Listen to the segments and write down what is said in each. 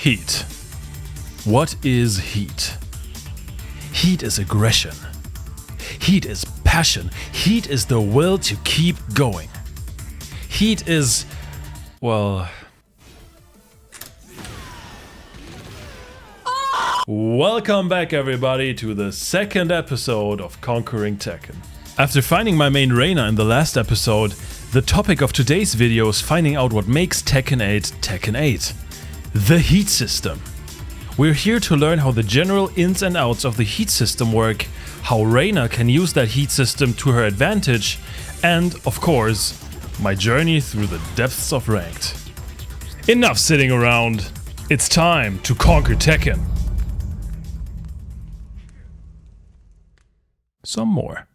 Heat. What is heat? Heat is aggression. Heat is passion. Heat is the will to keep going. Heat is, well... Welcome back everybody to the second episode of Conquering Tekken. After finding my main Reina in the last episode, the topic of today's video is finding out what makes Tekken 8 Tekken 8. The heat system. We're here to learn how the general ins and outs of the heat system work, how Reina can use that heat system to her advantage, and, of course, my journey through the depths of Ranked. Enough sitting around, it's time to conquer Tekken. Some more.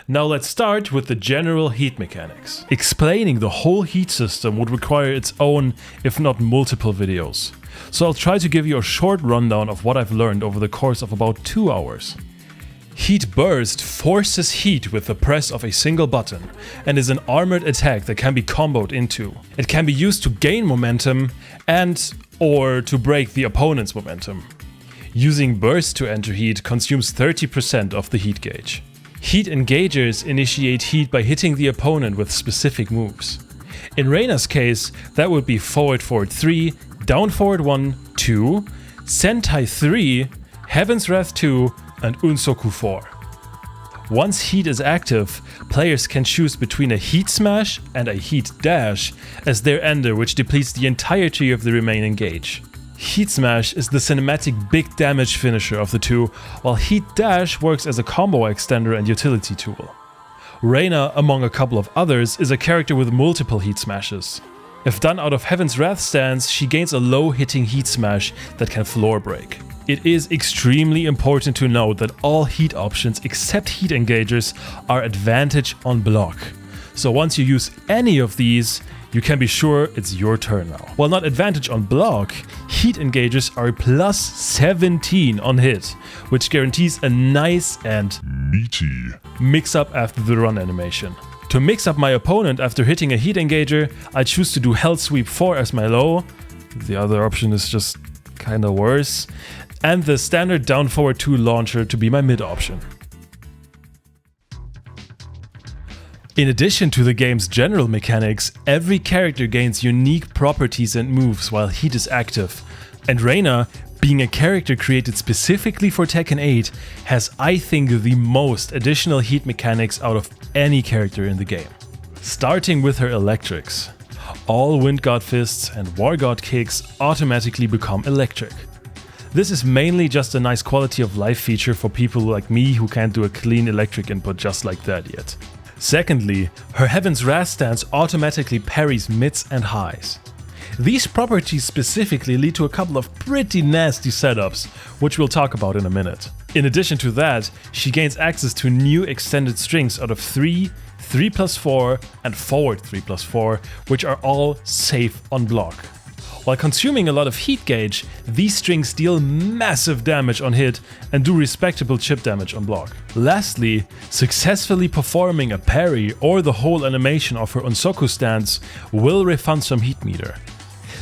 Now let's start with the general heat mechanics. Explaining the whole heat system would require its own, if not multiple videos. So I'll try to give you a short rundown of what I've learned over the course of about 2 hours. Heat Burst forces heat with the press of a single button and is an armored attack that can be comboed into. It can be used to gain momentum or to break the opponent's momentum. Using Burst to enter heat consumes 30% of the heat gauge. Heat engagers initiate heat by hitting the opponent with specific moves. In Reina's case, that would be forward 3, down forward 1, 2, Sentai 3, Heaven's Wrath 2, and Unsoku 4. Once heat is active, players can choose between a heat smash and a heat dash as their ender, which depletes the entirety of the remaining gauge. Heat Smash is the cinematic big damage finisher of the two, while Heat Dash works as a combo extender and utility tool. Reina, among a couple of others, is a character with multiple Heat Smashes. If done out of Heaven's Wrath stance, she gains a low hitting Heat Smash that can floor break. It is extremely important to note that all heat options except heat engagers are advantage on block. So once you use any of these, you can be sure it's your turn now. While not advantage on block, heat engagers are plus 17 on hit, which guarantees a nice and meaty mix-up after the run animation. To mix up my opponent after hitting a heat engager, I choose to do Hell Sweep 4 as my low, the other option is just kinda worse, and the standard down forward 2 launcher to be my mid option. In addition to the game's general mechanics, every character gains unique properties and moves while heat is active, and Reina, being a character created specifically for Tekken 8, has I think the most additional heat mechanics out of any character in the game. Starting with her electrics. All Wind God Fists and War God Kicks automatically become electric. This is mainly just a nice quality of life feature for people like me who can't do a clean electric input just like that yet. Secondly, her Heaven's Wrath stance automatically parries mids and highs. These properties specifically lead to a couple of pretty nasty setups, which we'll talk about in a minute. In addition to that, she gains access to new extended strings out of 3, 3+4 and forward 3+4, which are all safe on block. While consuming a lot of heat gauge, these strings deal massive damage on hit and do respectable chip damage on block. Lastly, successfully performing a parry or the whole animation of her Unsoku stance will refund some heat meter.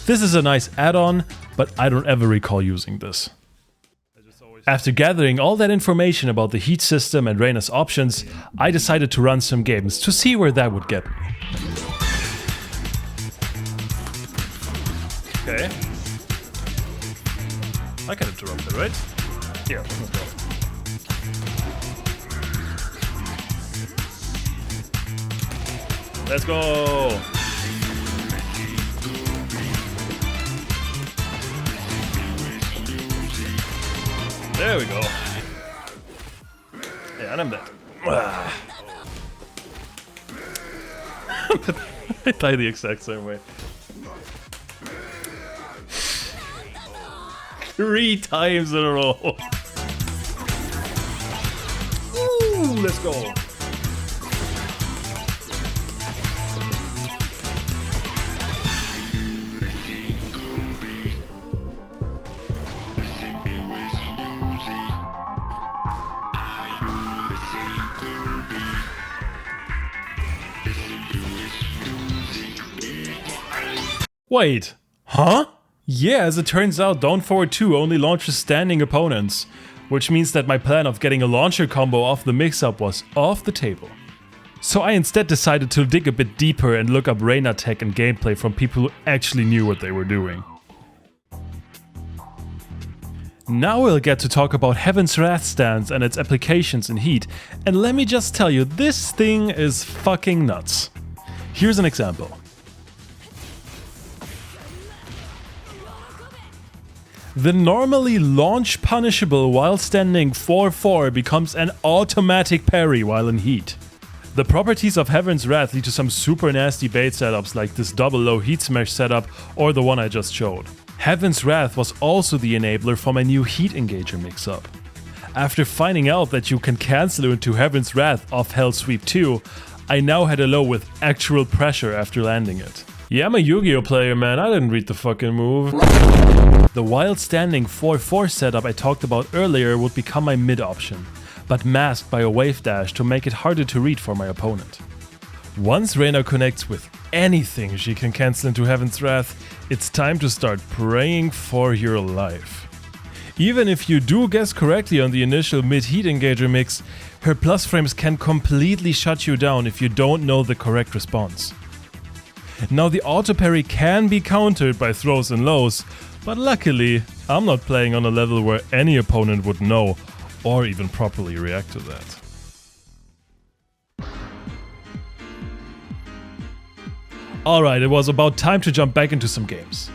This is a nice add-on, but I don't ever recall using this. After gathering all that information about the heat system and Reina's options, I decided to run some games to see where that would get me. Okay. I can interrupt it, right? Yeah, let's go. Let's go! There we go. Yeah, and I'm dead. I died the exact same way. 3 times in a row. Ooh, let's go. Wait, huh? Yeah, as it turns out, down forward 2 only launches standing opponents, which means that my plan of getting a launcher combo off the mix-up was off the table. So I instead decided to dig a bit deeper and look up Reina tech and gameplay from people who actually knew what they were doing. Now we'll get to talk about Heaven's Wrath stance and its applications in Heat, and let me just tell you, this thing is fucking nuts. Here's an example. The normally launch punishable while standing 4-4 becomes an automatic parry while in Heat. The properties of Heaven's Wrath lead to some super nasty bait setups like this double low Heat Smash setup or the one I just showed. Heaven's Wrath was also the enabler for my new Heat Engager mix-up. After finding out that you can cancel into Heaven's Wrath off Hell Sweep 2, I now had a low with actual pressure after landing it. Yeah, I'm a Yu-Gi-Oh player, man, I didn't read the fucking move. The wild standing 4-4 setup I talked about earlier would become my mid option, but masked by a wave dash to make it harder to read for my opponent. Once Reina connects with anything she can cancel into Heaven's Wrath, it's time to start praying for your life. Even if you do guess correctly on the initial mid-Heat Engager mix, her plus frames can completely shut you down if you don't know the correct response. Now the auto parry can be countered by throws and lows, but luckily I'm not playing on a level where any opponent would know or even properly react to that. Alright, it was about time to jump back into some games.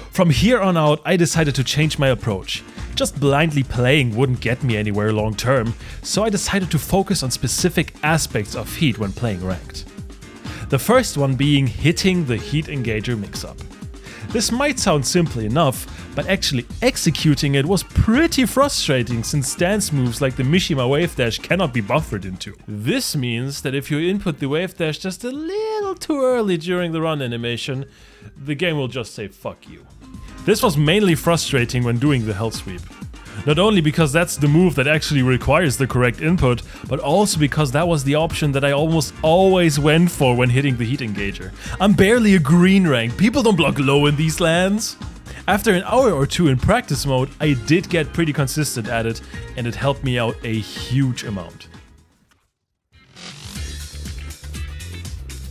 From here on out, I decided to change my approach. Just blindly playing wouldn't get me anywhere long term, so I decided to focus on specific aspects of Heat when playing ranked. The first one being hitting the Heat Engager mix-up. This might sound simple enough, but actually executing it was pretty frustrating since stance moves like the Mishima Wave Dash cannot be buffered into. This means that if you input the Wave Dash just a little too early during the run animation, the game will just say fuck you. This was mainly frustrating when doing the Hell Sweep. Not only because that's the move that actually requires the correct input, but also because that was the option that I almost always went for when hitting the Heat Engager. I'm barely a green rank, people don't block low in these lands. After an hour or two in practice mode, I did get pretty consistent at it, and it helped me out a huge amount.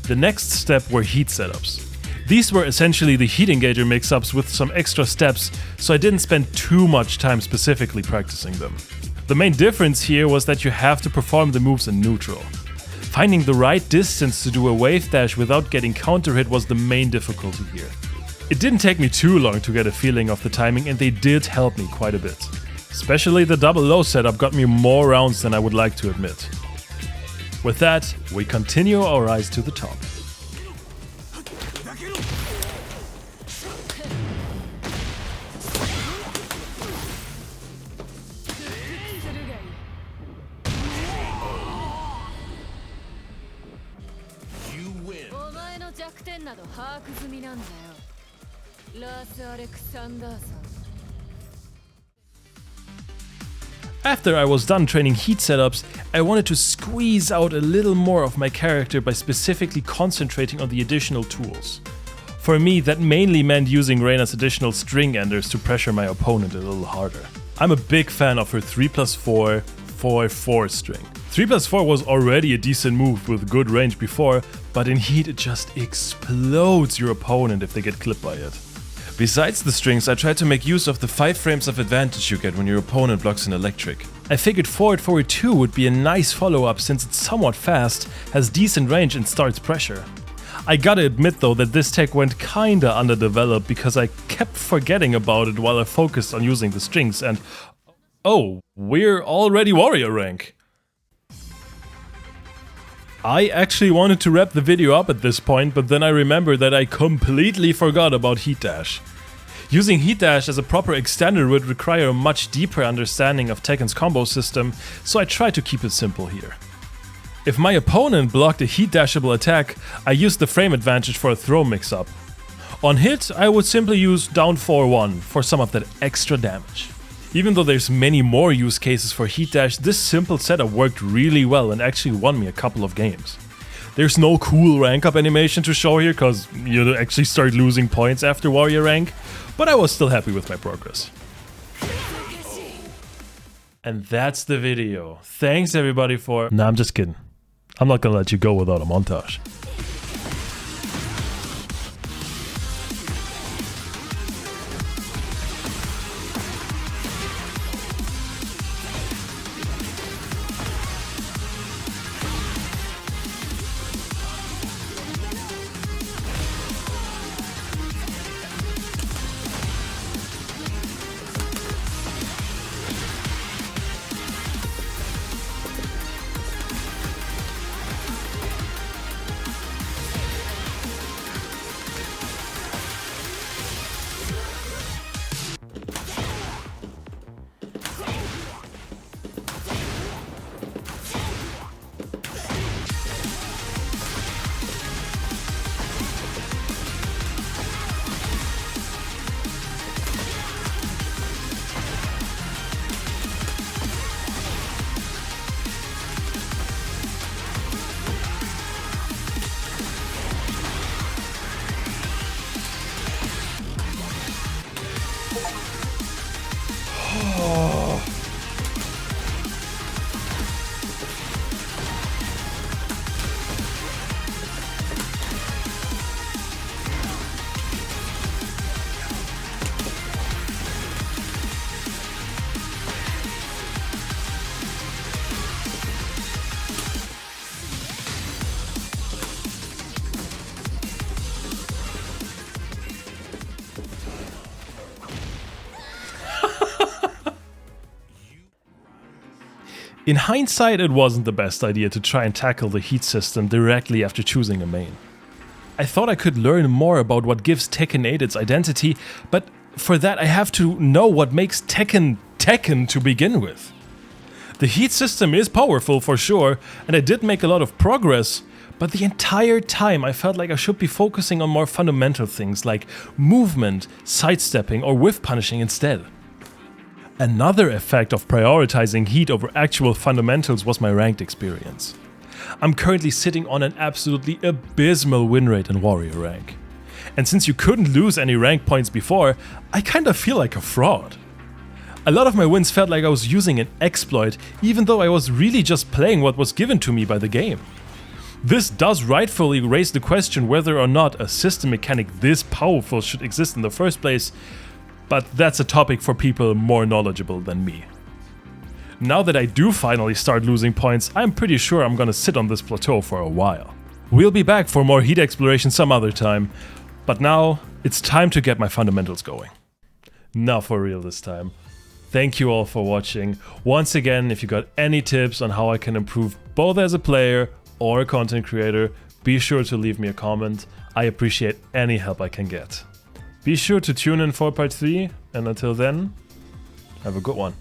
The next step were Heat setups. These were essentially the Heat Engager mix-ups with some extra steps, so I didn't spend too much time specifically practicing them. The main difference here was that you have to perform the moves in neutral. Finding the right distance to do a wave dash without getting counter hit was the main difficulty here. It didn't take me too long to get a feeling of the timing, and they did help me quite a bit. Especially the double low setup got me more rounds than I would like to admit. With that, we continue our rise to the top. After I was done training Heat setups, I wanted to squeeze out a little more of my character by specifically concentrating on the additional tools. For me, that mainly meant using Reina's additional string enders to pressure my opponent a little harder. I'm a big fan of her 3+4, 4-4 string. 3+4 was already a decent move with good range before, but in Heat it just explodes your opponent if they get clipped by it. Besides the strings, I tried to make use of the 5 frames of advantage you get when your opponent blocks an electric. I figured forward 2 would be a nice follow-up since it's somewhat fast, has decent range and starts pressure. I gotta admit though that this tech went kinda underdeveloped because I kept forgetting about it while I focused on using the strings and... oh, we're already warrior rank! I actually wanted to wrap the video up at this point, but then I remembered that I completely forgot about Heat Dash. Using Heat Dash as a proper extender would require a much deeper understanding of Tekken's combo system, so I tried to keep it simple here. If my opponent blocked a Heat Dashable attack, I used the frame advantage for a throw mix-up. On hit, I would simply use down 4-1 for some of that extra damage. Even though there's many more use cases for Heat Dash, this simple setup worked really well and actually won me a couple of games. There's no cool rank up animation to show here, cause you actually start losing points after warrior rank, but I was still happy with my progress. And that's the video. Thanks everybody for... Nah, I'm just kidding. I'm not gonna let you go without a montage. In hindsight, it wasn't the best idea to try and tackle the heat system directly after choosing a main. I thought I could learn more about what gives Tekken 8 its identity, but for that I have to know what makes Tekken Tekken to begin with. The heat system is powerful for sure, and I did make a lot of progress, but the entire time I felt like I should be focusing on more fundamental things like movement, sidestepping or whiff punishing instead. Another effect of prioritizing heat over actual fundamentals was my ranked experience. I'm currently sitting on an absolutely abysmal win rate in warrior rank. And since you couldn't lose any rank points before, I kinda feel like a fraud. A lot of my wins felt like I was using an exploit, even though I was really just playing what was given to me by the game. This does rightfully raise the question whether or not a system mechanic this powerful should exist in the first place, but that's a topic for people more knowledgeable than me. Now that I do finally start losing points, I'm pretty sure I'm gonna sit on this plateau for a while. We'll be back for more heat exploration some other time, but now it's time to get my fundamentals going. Now for real this time. Thank you all for watching. Once again, if you got any tips on how I can improve both as a player or a content creator, be sure to leave me a comment. I appreciate any help I can get. Be sure to tune in for part 3, and until then, have a good one.